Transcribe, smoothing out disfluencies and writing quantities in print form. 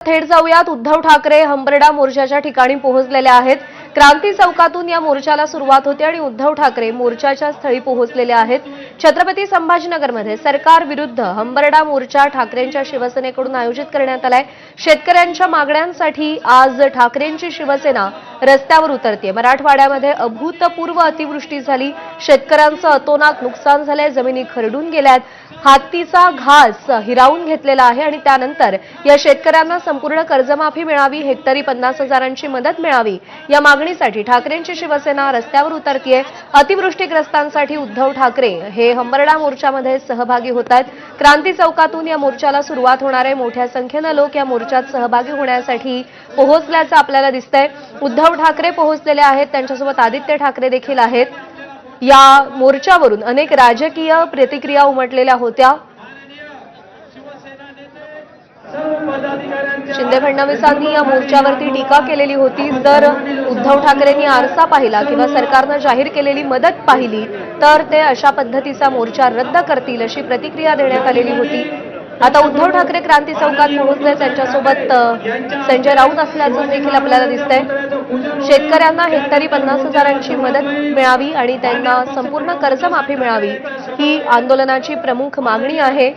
थेट जाऊयात. उद्धव ठाकरे हंबरडा मोर्चाच्या ठिकाणी पोहोचलेले आहेत. क्रांती चौकातून या मोर्चाला सुरुवात होते आणि उद्धव ठाकरे मोर्चाच्या स्थळी पोहोचलेले आहेत. छत्रपती संभाजीनगरमध्ये सरकार विरुद्ध हंबरडा मोर्चा ठाकरेंच्या शिवसेनेकडून आयोजित करण्यात आलाय. शेतकऱ्यांच्या मागण्यांसाठी आज ठाकरेंची शिवसेना रस्त्यावर उतरते. मराठवाड्यामध्ये अभूतपूर्व अतिवृष्टी झाली. शेतकऱ्यांचं अतोनात नुकसान झालंय. जमिनी खरडून गेल्यात. हातीचा घास हिरावून घेतलेला आहे आणि त्यानंतर या शेतकऱ्यांना संपूर्ण कर्जमाफी मिळावी, हेक्टरी 50,000ची मदत मिळावी या मागणीसाठी ठाकरेंची शिवसेना रस्त्यावर उतरतीये. अतिवृष्टीग्रस्तांसाठी उद्धव ठाकरे हे हंबरडा मोर्चामध्ये सहभागी होत आहेत. क्रांती चौकातून या मोर्चाला सुरुवात होणार आहे. मोठ्या संख्येने लोक या मोर्चात सहभागी होण्यासाठी पोहोचल्याचं आपल्याला दिसतंय. उद्धव ठाकरे पोहोचलेले आहेत. त्यांच्यासोबत आदित्य ठाकरे देखील आहेत. या मोर्चावरून अनेक राजकीय प्रतिक्रिया उमटलेल्या होत्या. शिंदे फडणवीसांनी या मोर्चावरती टीका केलेली होती. जर उद्धव ठाकरेंनी आरसा पाहिला किंवा सरकारनं जाहीर केलेली मदत पाहिली तर ते अशा पद्धतीचा मोर्चा रद्द करतील अशी प्रतिक्रिया देण्यात आलेली होती. आता उद्धव ठाकरे क्रांती चौकात पोहोचले. त्यांच्यासोबत संजय राऊत असल्याचं देखील आपल्याला दिसतंय. शेतकऱ्यांना हेक्टरी 50,000ची मदत मिळावी आणि त्यांना संपूर्ण कर्जमाफी मिळावी ही आंदोलनाची प्रमुख मागणी आहे.